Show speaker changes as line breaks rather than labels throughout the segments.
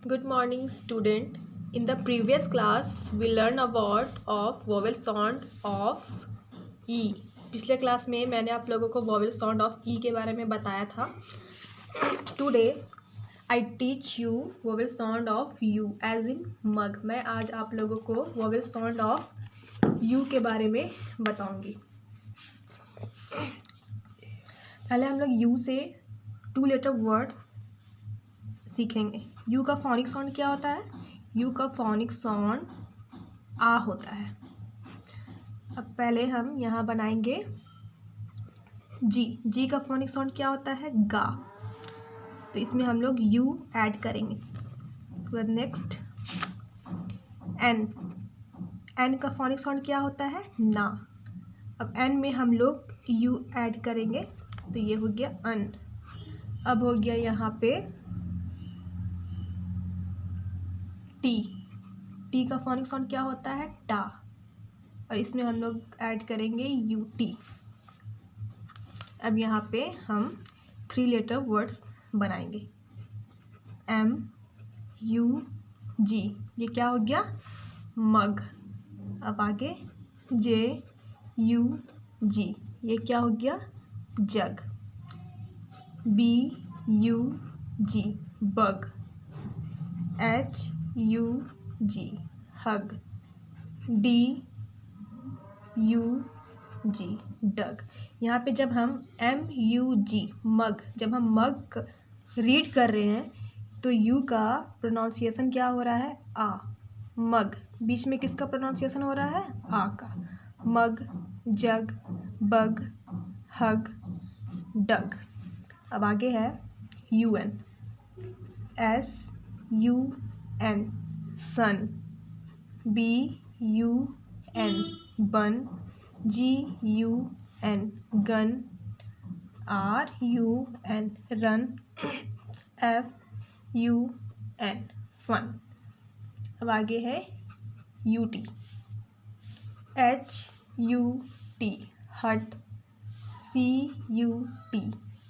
Good morning, student. In the previous class, we learned about of vowel sound of E. पिछले class में मैंने आप लोगों को vowel sound of E के बारे में बताया था. Today, I teach you vowel sound of U as in mug. मैं आज आप लोगों को vowel sound of U के बारे में बताऊंगी. पहले हम लोग U से 2 letter words सीखेंगे. यू का फोनिक साउंड क्या होता है? यू का फोनिक साउंड आ होता है. अब पहले हम यहाँ बनाएंगे जी. जी का फोनिक साउंड क्या होता है? गा. तो इसमें हम लोग यू ऐड करेंगे. उसके बाद नेक्स्ट एन. एन का फोनिक साउंड क्या होता है? ना. अब एन में हम लोग यू ऐड करेंगे तो ये हो गया अन. अब हो गया यहाँ पे टी. टी का फोनिक साउंड क्या होता है? टा. और इसमें हम लोग ऐड करेंगे यू टी. अब यहाँ पे हम 3 लेटर वर्ड्स बनाएंगे. एम यू जी. ये क्या हो गया? मग. अब आगे जे यू जी. ये क्या हो गया? Jug. B U G. Bug. H U G. Hug. D U G. Dug. यहाँ पे जब हम एम यू जी मग, जब हम मग रीड कर रहे हैं तो यू का प्रोनाउंसिएशन क्या हो रहा है? आ. मग. बीच में किसका प्रोनाउंसिएशन हो रहा है? आ का. Mug, jug, bug, hug, dug. अब आगे है U N. S U N sun. B U N bun. G U N gun. R U N run. F U N fun. अब आगे है U T. H U T hut. C U T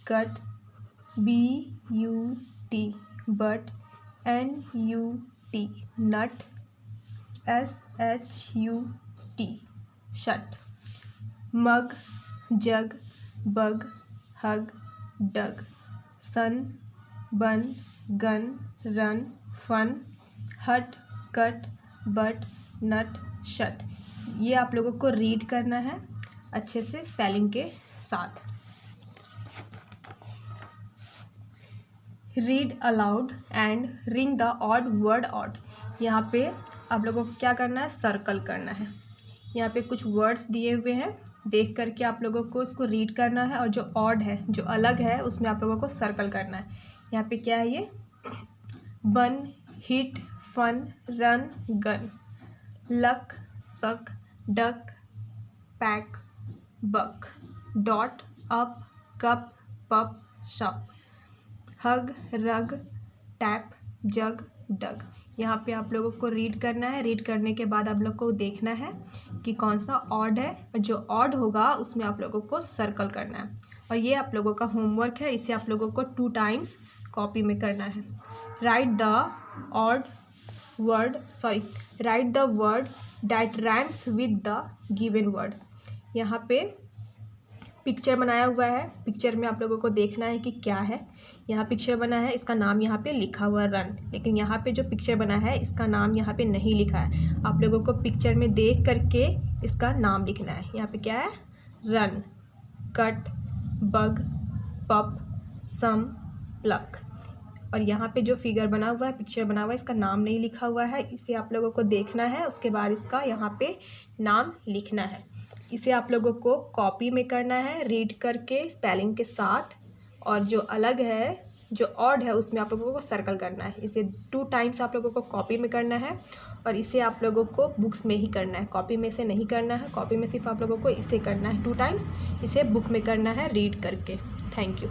cut. B U T but. N U T nut. S H U T shut. Mug, jug, bug, hug, dug. Sun, bun, gun, run, fun, हट, cut, but, nut, shut. ये आप लोगों को read करना है अच्छे से spelling के साथ. Read aloud and ring the odd word out. यहाँ पे आप लोगों को क्या करना है? सर्कल करना है. यहाँ पे कुछ वर्ड्स दिए हुए हैं, देख करके आप लोगों को इसको रीड करना है और जो ऑड है, जो अलग है, उसमें आप लोगों को सर्कल करना है. यहाँ पे क्या है? ये bun, hit, fun, run, gun. Luck, suck, duck, pack, buck. Dot, up, cup, pup, shop. हग, रग, टैप, जग, डग. यहाँ पे आप लोगों को रीड करना है. रीड करने के बाद आप लोग को देखना है कि कौन सा ऑड है, और जो ऑड होगा उसमें आप लोगों को सर्कल करना है. और ये आप लोगों का होमवर्क है. इसे आप लोगों को 2 टाइम्स कॉपी में करना है. Right the word that rhymes with the given word. यहाँ पे पिक्चर बनाया हुआ है. पिक्चर में आप लोगों को देखना है कि क्या है. यहाँ पिक्चर बना है, इसका नाम यहाँ पे लिखा हुआ है रन. लेकिन यहाँ पे जो पिक्चर बना है इसका नाम यहाँ पे नहीं लिखा है. आप लोगों को पिक्चर में देख करके इसका नाम लिखना है. यहाँ पे क्या है? रन, कट, बग, पप, सम, प्लक. और यहाँ पे जो फिगर बना हुआ है, पिक्चर बना हुआ है, इसका नाम नहीं लिखा हुआ है. इसे आप लोगों को देखना है. उसके बाद इसका यहाँ पे नाम लिखना है. इसे आप लोगों को कॉपी में करना है रीड करके स्पेलिंग के साथ. और जो अलग है, जो ऑड है, उसमें आप लोगों को सर्कल करना है. इसे 2 टाइम्स आप लोगों को कॉपी में करना है. और इसे आप लोगों को बुक्स में ही करना है. कॉपी में से नहीं करना है. कॉपी में सिर्फ आप लोगों को इसे करना है 2 टाइम्स. इसे बुक में करना है रीड करके. Thank you.